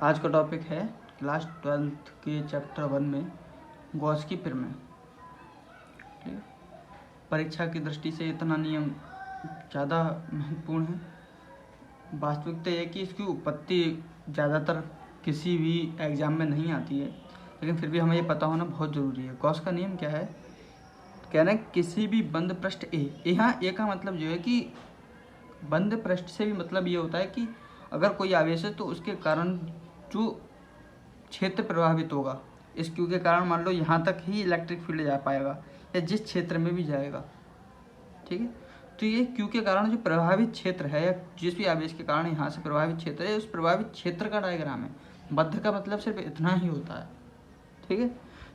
आज का टॉपिक है क्लास 12th के चैप्टर 1 में गॉस की प्रमेय। ठीक है, परीक्षा की दृष्टि से इतना नियम ज़्यादा महत्वपूर्ण है। वास्तविकता यह कि इसकी उत्पत्ति ज़्यादातर किसी भी एग्ज़ाम में नहीं आती है, लेकिन फिर भी हमें ये पता होना बहुत ज़रूरी है। गॉस का नियम क्या है? कहना है किसी भी बंद पृष्ठ यहाँ ए का मतलब जो है कि बंद पृष्ठ से भी मतलब ये होता है कि अगर कोई आवेश है तो उसके कारण जो क्षेत्र प्रभावित होगा, इस क्यू के कारण मान लो यहाँ तक ही इलेक्ट्रिक फील्ड जा पाएगा या जिस क्षेत्र में भी जाएगा। ठीक है, तो ये क्यू के कारण जो प्रभावित क्षेत्र है या जिस भी आवेश के कारण यहाँ से प्रभावित क्षेत्र है, उस प्रभावित क्षेत्र का डायग्राम है। बद्ध का मतलब सिर्फ इतना ही होता है। ठीक है,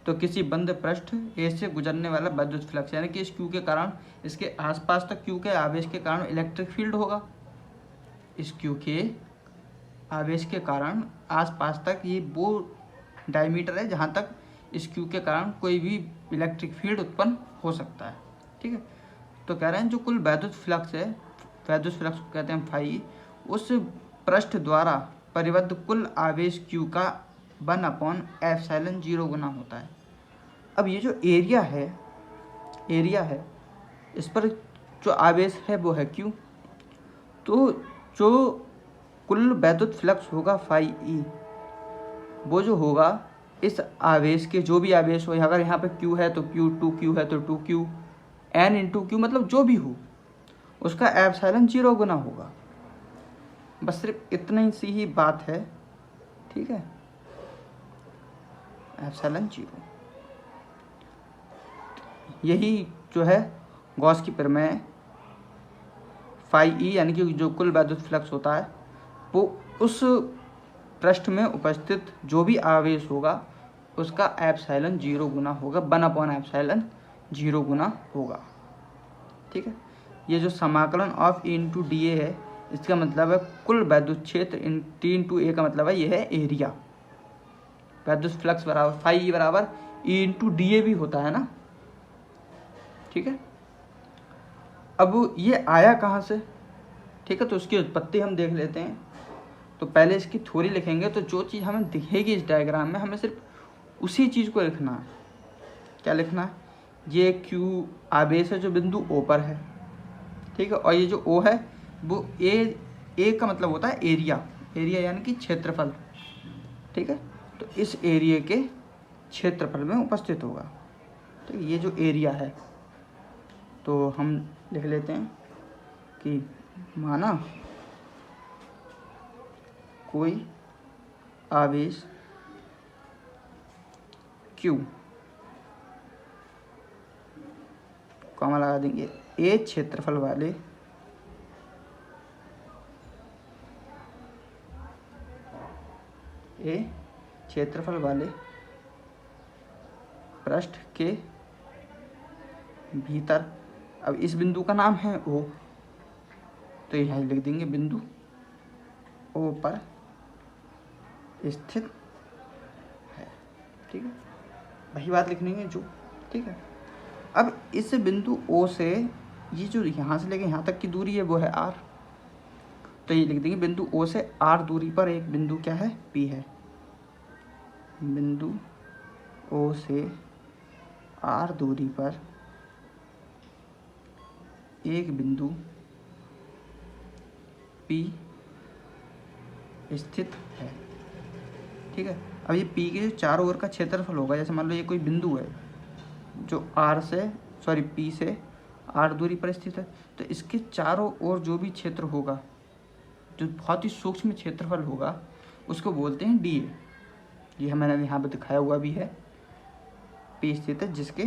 तो किसी बंद पृष्ठ ए से गुजरने वाला विद्युत फ्लक्स यानी कि इस क्यू के कारण इसके आसपास तक क्यू के आवेश के कारण इलेक्ट्रिक फील्ड होगा। इस क्यू के आवेश के कारण आसपास तक ये वो डायमीटर है जहाँ तक इस क्यू के कारण कोई भी इलेक्ट्रिक फील्ड उत्पन्न हो सकता है। ठीक है, तो कह रहे हैं जो कुल विद्युत फ्लक्स है, विद्युत फ्लक्स को कहते हैं फाई, उस पृष्ठ द्वारा परिबद्ध कुल आवेश क्यू का 1/ε0 गुना होता है। अब ये जो एरिया है इस पर जो आवेश है वो है क्यू, तो जो कुल विद्युत फ्लक्स होगा फाई ई, वो जो होगा इस आवेश के जो भी आवेश हो, अगर यहाँ पे क्यू है तो क्यू, 2Q है तो 2Q, n इंटू क्यू मतलब जो भी हो उसका ε0 गुना होगा। बस सिर्फ इतना ही सी ही बात है। ठीक है, ε0 यही जो है गॉस की प्रमेय। फाई ई यानी कि जो कुल विद्युत फ्लक्स होता है वो उस पृष्ठ में उपस्थित जो भी आवेश होगा उसका ε0 गुना होगा, 1/ε0 गुना होगा। ठीक है, ये जो समाकलन of E into D A है, इसका मतलब है कुल विद्युत क्षेत्र, टी इंटू ए का मतलब है ये है एरिया। विद्युत फ्लक्स बराबर फाई ई बराबर ई इंटू डी ए भी होता है ना। ठीक है, अब ये आया कहाँ से? ठीक है, तो उसकी उत्पत्ति हम देख लेते हैं। तो पहले इसकी थ्योरी लिखेंगे, तो जो चीज़ हमें दिखेगी इस डायग्राम में हमें सिर्फ उसी चीज़ को लिखना है। क्या लिखना है? ये क्यू आवेश है जो बिंदु ओ पर है। ठीक है, और ये जो ओ है वो ए का मतलब होता है एरिया यानी कि क्षेत्रफल। ठीक है, तो इस एरिया के क्षेत्रफल में उपस्थित होगा। ठीक है, ये जो एरिया है तो हम लिख लेते हैं कि माना कोई आवेश Q, कॉमा लगा देंगे, ए क्षेत्रफल वाले पृष्ठ के भीतर, अब इस बिंदु का नाम है O, तो यहाँ लिख देंगे बिंदु O पर स्थित है। ठीक है, वही बात लिखनी है जो। ठीक है, अब इस बिंदु O से ये जो यहाँ से लेके यहाँ तक की दूरी है वो है R, तो ये लिख देंगे बिंदु O से R दूरी पर एक बिंदु क्या है? P है। बिंदु O से R दूरी पर एक बिंदु P स्थित है। ठीक है, अब ये P के चारों ओर का क्षेत्रफल होगा। जैसे मान लो ये कोई बिंदु है जो P से R दूरी पर स्थित है, तो इसके चारों ओर जो भी क्षेत्र होगा, जो बहुत ही सूक्ष्म क्षेत्रफल होगा, उसको बोलते हैं DA। ये मैंने यहाँ पे दिखाया हुआ भी है, P स्थित है जिसके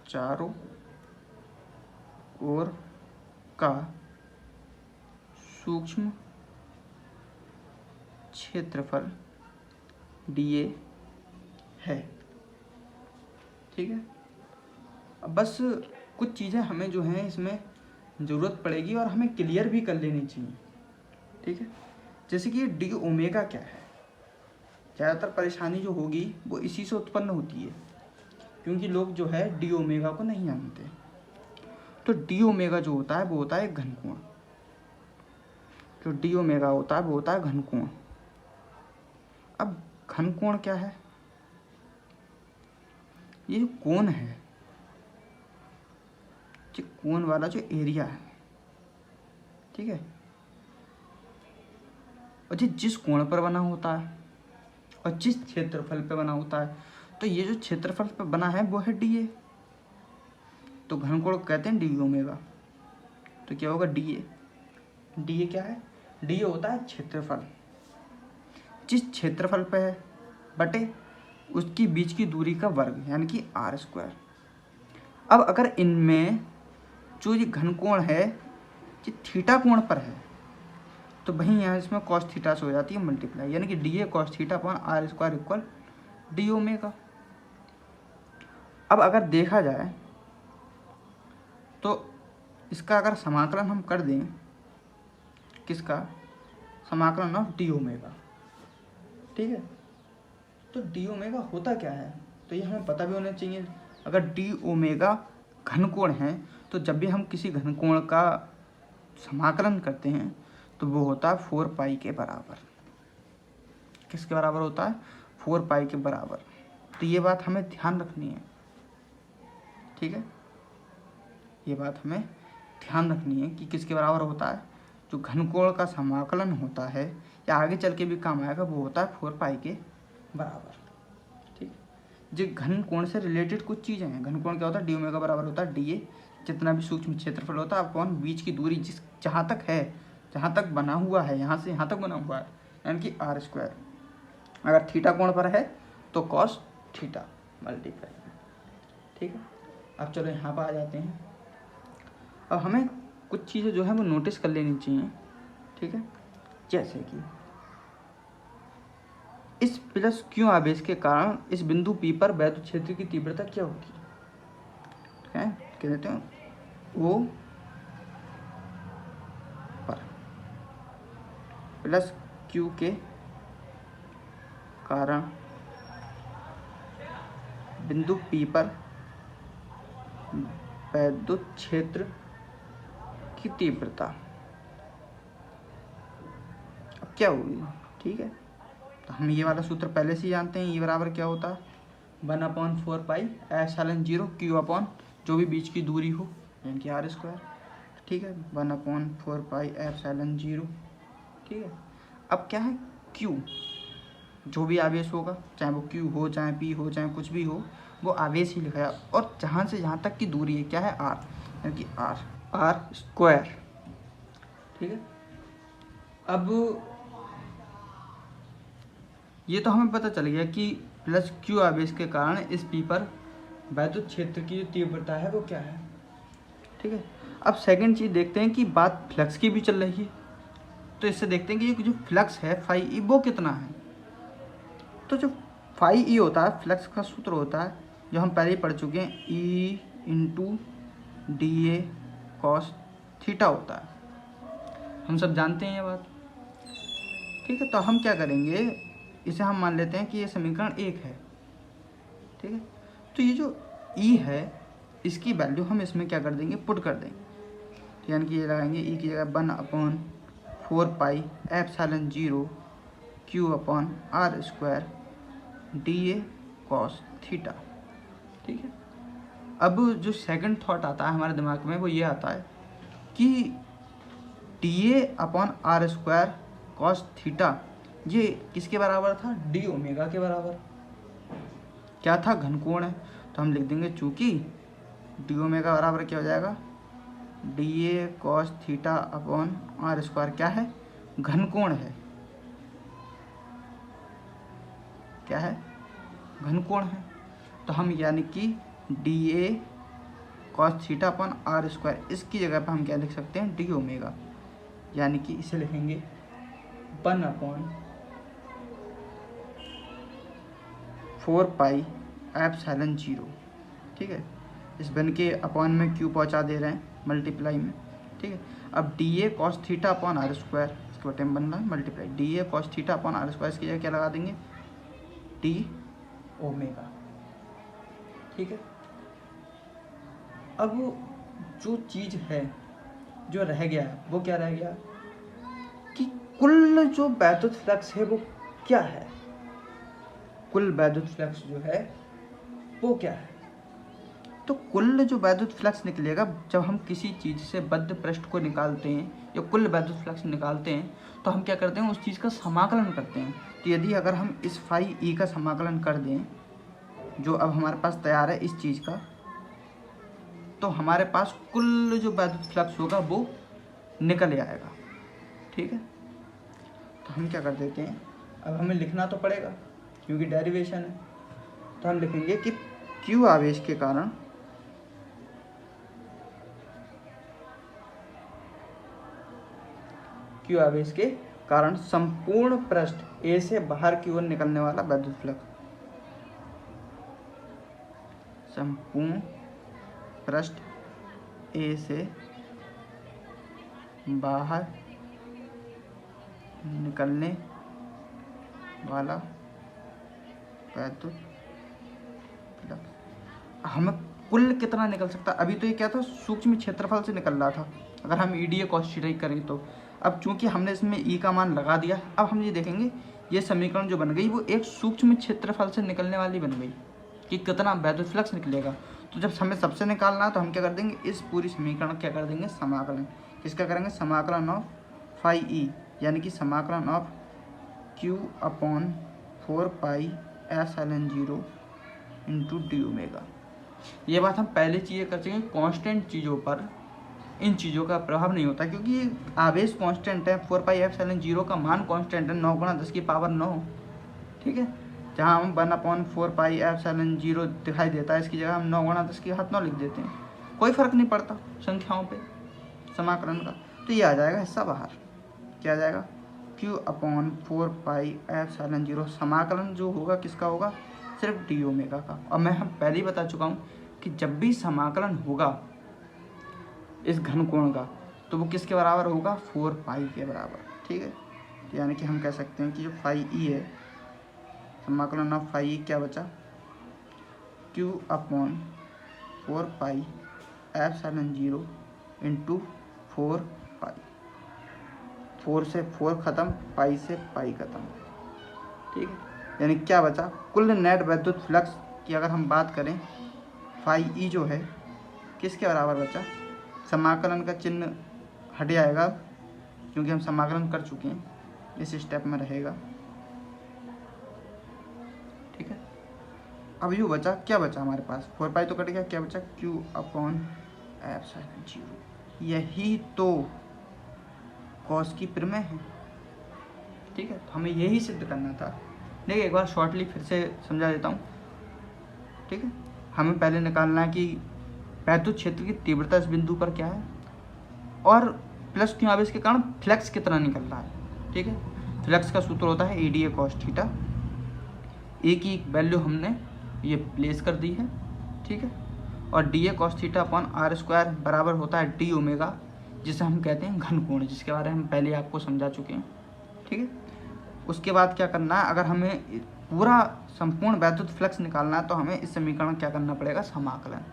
चारों ओर का सूक्ष्म क्षेत्रफल DA है। ठीक है, अब बस कुछ चीज़ें हमें जो हैं इसमें ज़रूरत पड़ेगी और हमें क्लियर भी कर लेनी चाहिए। ठीक है, जैसे कि डी ओमेगा क्या है? ज़्यादातर परेशानी जो होगी वो इसी से उत्पन्न होती है, क्योंकि लोग जो है डी ओमेगा को नहीं जानते। तो डी ओमेगा जो होता है वो होता है घन कोण। जो डी ओमेगा होता है वो होता है घन कोण। अब घन कोण क्या है? ये जो कोण है, ये कोण वाला जो एरिया है, ठीक है, और ये जिस कोण पर बना होता है और जिस क्षेत्रफल पे बना होता है, तो ये जो क्षेत्रफल पे बना है वो है डी ए। तो घन कोण कहते हैं डी ओमेगा। तो क्या होगा? D A. डी ए क्या है? डी ए होता है क्षेत्रफल, जिस क्षेत्रफल पे है बटे उसकी बीच की दूरी का वर्ग, यानी कि आर स्क्वायर। अब अगर इनमें जो ये घन कोण है ये थीटा कोण पर है, तो वहीं यहाँ इसमें कॉस थीटा से हो जाती है मल्टीप्लाई, यानी कि d A cos theta upon r square equal d omega. अब अगर देखा जाए तो इसका अगर समाकलन हम कर दें, किसका? समाकलन ऑफ डी ओमेगा, ठीक है। तो डी ओमेगा होता क्या है, तो ये हमें पता भी होना चाहिए। अगर डी ओमेगा घन कोण है तो जब भी हम किसी घन कोण का समाकलन करते हैं तो वो होता है 4 पाई के बराबर। किसके बराबर होता है? 4 पाई के बराबर। तो ये बात हमें ध्यान रखनी है, ठीक है। ये बात हमें ध्यान रखनी है कि किसके बराबर होता है? जो घन कोण का समाकलन होता है या आगे चल के भी काम आएगा वो होता है 4 पाई के बराबर, ठीक। जो घन कोण से रिलेटेड कुछ चीज़ें हैं, घन कोण क्या होता है? डी ओमेगा बराबर होता है डी ए, जितना भी सूक्ष्म क्षेत्रफल होता है अपॉन बीच की दूरी, जिस जहाँ तक है, जहाँ तक बना हुआ है, यहाँ से यहाँ तक बना हुआ है, यानी कि आर स्क्वायर। अगर थीटा कोण पर है तो कॉस थीटा मल्टीप्लाई, ठीक है। अब चलो यहाँ पर आ जाते हैं। अब हमें कुछ चीज़ें जो है वो नोटिस कर लेनी चाहिए, ठीक है। जैसे कि इस प्लस क्यू आवेश के कारण इस बिंदु पी पर वैद्युत क्षेत्र की तीव्रता क्या होगी? क्या कहते हैं? वो पर प्लस क्यू के कारण बिंदु पी पर वैद्युत क्षेत्र की तीव्रता अब क्या होगी, ठीक है। तो हम ये वाला सूत्र पहले से जानते हैं। ये बराबर क्या होता है? 1/4 पाई एप्सिलॉन 0 क्यू अपॉन जो भी बीच की दूरी हो, यानी कि आर स्क्वायर, ठीक है। 1/4 पाई एप्सिलॉन 0, ठीक है। अब क्या है? क्यू, जो भी आवेश होगा, चाहे वो क्यू हो, चाहे पी हो, चाहे कुछ भी हो, वो आवेश ही लिखा है। और जहाँ से जहाँ तक की दूरी है क्या है? आर, यानी कि आर स्क्वायर, ठीक है। अब ये तो हमें पता चल गया कि प्लस क्यू आवेश के कारण इस पी पर वैद्युत क्षेत्र की जो तीव्रता है वो क्या है, ठीक है। अब सेकंड चीज़ देखते हैं कि बात फ्लक्स की भी चल रही है, तो इससे देखते हैं कि ये जो फ्लक्स है फाई ई वो कितना है। तो जो फाई ई होता है, फ्लक्स का सूत्र होता है जो हम पहले ही पढ़ चुके हैं, E into D A cos theta होता है। हम सब जानते हैं ये बात, ठीक है। तो हम क्या करेंगे, इसे हम मान लेते हैं कि ये समीकरण 1 है, ठीक है। तो ये जो ई है इसकी वैल्यू हम इसमें क्या कर देंगे? पुट कर देंगे, यानी कि ये लगाएंगे ई की जगह 1/4 pi epsilon 0 q upon r square d A cos theta, ठीक है। अब जो सेकंड थॉट आता है हमारे दिमाग में वो ये आता है कि d A upon r square cos theta ये किसके बराबर था? डी ओमेगा के बराबर। क्या था? घन कोण है, तो हम लिख देंगे चूंकि डी ओमेगा बराबर क्या हो जाएगा? D A cos theta upon r square क्या है? घन कोण है। क्या है? घन कोण है। तो हम यानी कि d A cos theta upon r square, इसकी जगह पर हम क्या लिख सकते हैं? डी ओमेगा, यानी कि इसे लिखेंगे 1/4 पाई एप्सिलॉन 0, ठीक है। इस बन के अपॉन में क्यू पहुंचा दे रहे हैं मल्टीप्लाई में, ठीक है। अब d A cos theta upon r square, इसके बटे में बन रहा है multiply, d A cos theta upon r square, इसकी जगह क्या लगा देंगे? डी ओमेगा, ठीक है। अब जो चीज़ है जो रह गया है वो क्या रह गया? कि कुल जो वैद्युत फ्लक्स है वो क्या है, कुल वैद्युत फ्लक्स जो है वो क्या है। तो कुल जो वैद्युत फ्लक्स निकलेगा जब हम किसी चीज़ से बद्ध पृष्ठ को निकालते हैं या कुल वैद्युत फ्लक्स निकालते हैं तो हम क्या करते हैं, उस चीज़ का समाकलन करते हैं। तो यदि अगर हम इस फाई ई का समाकलन कर दें जो अब हमारे पास तैयार है इस चीज़ का, तो हमारे पास कुल जो वैद्युत फ्लक्स होगा वो निकल आएगा। ठीक है, तो हम क्या कर देते हैं, अब हमें लिखना तो पड़ेगा क्योंकि डेरिवेशन है, तो हम लिखेंगे कि Q आवेश के कारण Q आवेश के कारण संपूर्ण पृष्ठ A से बाहर की ओर निकलने वाला वैद्युत फ्लक्स, संपूर्ण पृष्ठ A से बाहर निकलने वाला वैद्युत फ्लक्स। हमें कुल कितना निकल सकता, अभी तो ये क्या था, सूक्ष्म क्षेत्रफल से निकल रहा था अगर हम EDA cos थीटा करें तो। अब चूंकि हमने इसमें E का मान लगा दिया, अब हम ये देखेंगे ये समीकरण जो बन गई वो एक सूक्ष्म क्षेत्रफल से निकलने वाली बन गई कि कितना वैद्युत फ्लक्स निकलेगा। तो जब हमें सबसे निकालना है तो हम क्या कर देंगे, इस पूरी समीकरण क्या कर देंगे, समाकलन। किसका करेंगे, समाकलन ऑफ फाई ई, यानी कि समाकलन of Q upon 4 pi epsilon 0 into D omega. ये बात हम पहले चीज़ें कर चुके, कांस्टेंट चीज़ों पर इन चीज़ों का प्रभाव नहीं होता क्योंकि आवेश कांस्टेंट है। 4 पाई एप्सिलॉन 0 का मान कांस्टेंट है, 9 × 10⁹ ठीक है, जहाँ हम 1/4 पाई एप्सिलॉन 0 दिखाई देता है इसकी जगह हम 9 × 10⁹ लिख देते हैं, कोई फ़र्क नहीं पड़ता संख्याओं पे समाकलन का। तो ये आ जाएगा हिस्सा बाहर, क्या आ जाएगा, Q अपॉन 4 पाई एप्सिलॉन 0। समाकलन जो होगा किसका होगा, सिर्फ डी ओमेगा का। और मैं हम पहले ही बता चुका हूँ कि जब भी समाकलन होगा इस घन कोण का तो वो किसके बराबर होगा, 4 पाई के बराबर। ठीक है, तो यानी कि हम कह सकते हैं कि जो फाई ई है, समाकलन ऑफ फाई ई क्या बचा, Q अपॉन 4 पाई एप्सिलॉन 0 इंटू 4 पाई, 4 से 4 ख़त्म, पाई से पाई ख़त्म। ठीक है, यानी क्या बचा, कुल नेट वैद्युत फ्लक्स की अगर हम बात करें, फाई ई जो है किसके बराबर बचा, समाकलन का चिन्ह हट जाएगा क्योंकि हम समाकलन कर चुके हैं, इस स्टेप में रहेगा। ठीक है, अब यू बचा, क्या बचा हमारे पास, 4 पाई तो कट गया, क्या बचा, Q अपॉन एप्सिलॉन 0। यही तो कॉस की प्रमेय है। ठीक है, तो हमें यही सिद्ध करना था। देखिए एक बार शॉर्टली फिर से समझा देता हूँ। ठीक है, हमें पहले निकालना है कि वैद्युत क्षेत्र की तीव्रता इस बिंदु पर क्या है और प्लस Q आवेश के कारण फ्लक्स कितना निकल रहा है। ठीक है, फ्लक्स का सूत्र होता है EDA cos थीटा। ए की वैल्यू हमने ये प्लेस कर दी है। ठीक है, और DA cos theta upon R² बराबर होता है डी ओमेगा, जिसे हम कहते हैं घन कोण, जिसके बारे में हम पहले आपको समझा चुके हैं। ठीक है, उसके बाद क्या करना है, अगर हमें पूरा संपूर्ण वैद्युत फ्लक्स निकालना है तो हमें इस समीकरण क्या करना पड़ेगा, समाकलन।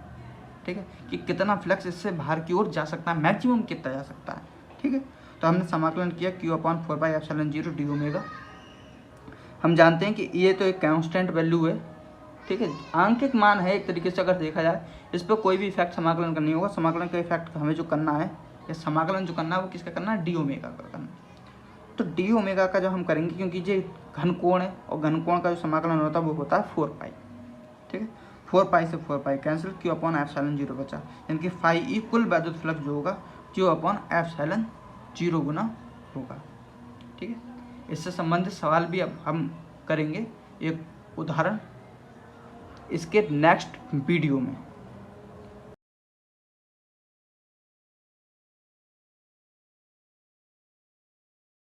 ठीक है, कि कितना फ्लक्स इससे बाहर की ओर जा सकता है, मैक्सिमम कितना जा सकता है। ठीक है, तो हमने समाकलन किया Q अपॉन 4 पाई एप्सिलॉन 0 डी ओमेगा। हम जानते हैं कि ये तो एक कांस्टेंट वैल्यू है। ठीक है, आंकिक मान है एक तरीके से, अगर देखा जाए इस पर कोई भी इफेक्ट समाकलन का नहीं होगा। समाकलन का इफेक्ट हमें जो करना है या समाकलन जो करना है वो किसका करना है, डी ओमेगा का करना है। तो डी ओमेगा का जब हम करेंगे, क्योंकि ये घन कोण है और घन कोण का जो समाकलन होता है वो होता है 4 पाई। ठीक है, 4 पाई से 4 pi cancel, Q upon epsilon 0 बचा, यानी कि फाई ई कुल वैद्युत फ्लक्स जो होगा Q अपॉन एप्सिलॉन 0 गुना होगा। ठीक है, इससे संबंधित सवाल भी अब हम करेंगे, एक उदाहरण इसके नेक्स्ट वीडियो में।